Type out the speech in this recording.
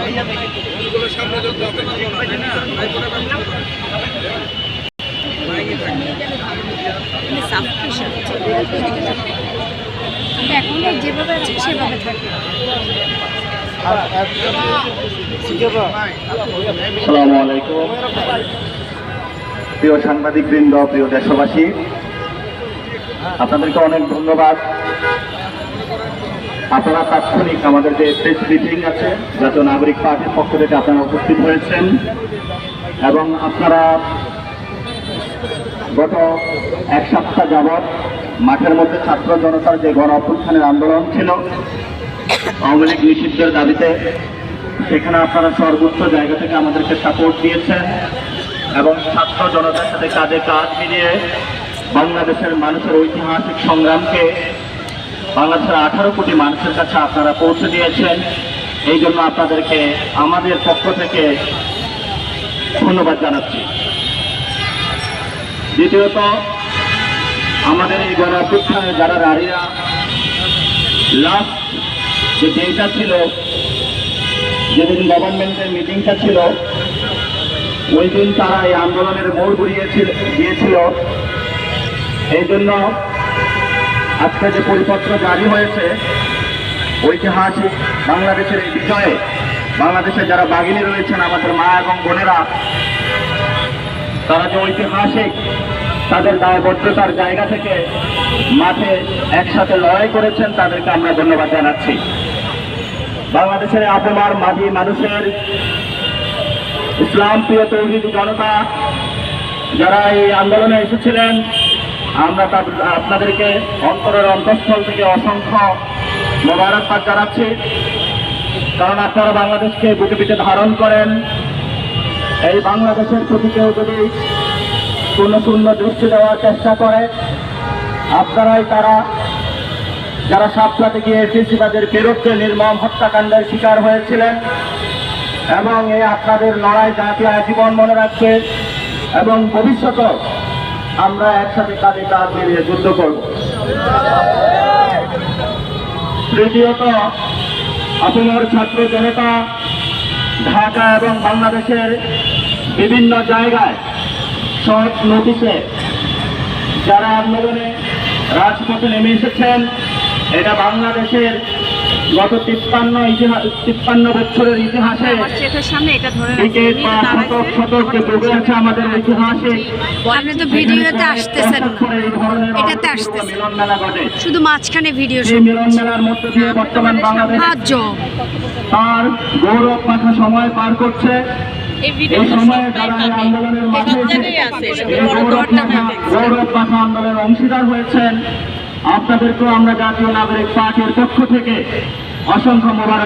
এখন যেভাবে আছে সেভাবে থাকে। আসসালামু আলাইকুম প্রিয় সাংবাদিক বৃন্দ, প্রিয় দেশবাসী, আপনাদেরকে অনেক ধন্যবাদ। আপনারা তাৎক্ষণিক আমাদের যে প্রেস ব্রিফিং আছে জাতীয় নাগরিক পার্টির পক্ষ থেকে আপনারা উপস্থিত হয়েছেন এবং আপনারা গত এক সপ্তাহ যাবৎ মাঠের মধ্যে ছাত্র জনতার যে গণ অভ্যুত্থানের আন্দোলন ছিল আওয়ামী লীগ নিষিদ্ধের দাবিতে, সেখানে আপনারা সর্বোচ্চ জায়গা থেকে আমাদেরকে সাপোর্ট দিয়েছেন এবং ছাত্র জনতার সাথে কাঁধে কাঁধ মিলিয়ে বাংলাদেশের মানুষের ঐতিহাসিক সংগ্রামকে বাংলাদেশের 18 কোটি মানুষের কাছে আপনারা পৌঁছে দিয়েছেন। এই জন্য আপনাদেরকে আমাদের পক্ষ থেকে ধন্যবাদ জানাচ্ছি। দ্বিতীয়ত, আমাদের এই গণ অভ্যুত্থানে যারা নারীরা লাস্ট যে ডেটা ছিল, যেদিন গভর্নমেন্টের মিটিংটা ছিল, ওই দিন তারা এই আন্দোলনের মোড় দিয়েছিল। এই জন্য আজকে যে পরিপত্র জারি হয়েছে, ঐতিহাসিক বাংলাদেশের এই বিজয়ে বাংলাদেশে যারা বাগিনী রয়েছেন, আমাদের মা এবং বোনেরা, তারা যে ঐতিহাসিক তাদের দায়বদ্ধতার জায়গা থেকে মাঠে একসাথে লড়াই করেছেন, তাদেরকে আমরা ধন্যবাদ জানাচ্ছি। বাংলাদেশের আপনার মাঝি মানুষের ইসলাম প্রিয় তৌহিদি জনতা যারা এই আন্দোলনে এসেছিলেন, আমরা আপনাদেরকে অন্তরের অন্তঃস্থল থেকে অসংখ্য মোবারকবাদ জানাচ্ছি। কারণ আপনারা বাংলাদেশকে বুকে পিঠে ধারণ করেন। এই বাংলাদেশের প্রতি কেউ যদি শূন্য দৃষ্টি দেওয়ার চেষ্টা করে, আপনারাই তারা যারা সাতটাতে গিয়ে ফেসিবাদের বিরুদ্ধে নির্মম হত্যাকাণ্ডের শিকার হয়েছিলেন। এবং এই আপনাদের লড়াই জাতি আজীবন মনে রাখবে এবং ভবিষ্যতে আমরা একসাথে কাঁধে কাঁধ মিলিয়ে যুদ্ধ করব। তৃতীয়ত, আপনার ছাত্র জনতা ঢাকা এবং বাংলাদেশের বিভিন্ন জায়গায় শর্ট নোটিশে যারা আন্দোলনে রাজপথে নেমে এসেছেন, এটা বাংলাদেশের গত 53 বছরের ইতিহাসে শতক যে ডুবে আছে আমাদের ইতিহাসে। আপনি তো ভিডিওতে আসতেছেন, এটাতে আসতেছেন, শুধু মাঝখানে ভিডিও। মিলন মেলার মধ্যে দিয়ে বর্তমান বাংলাদেশ তার গৌরব পাখা সময় পার করছে। এই সময়ে যারা আন্দোলনের মাঝে গৌরব পাখা আন্দোলনের অংশীদার হয়েছেন, আপনাদেরকেও আমরা জাতীয় নাগরিক পার্টির পক্ষ থেকে অসংখ্য মোবারক।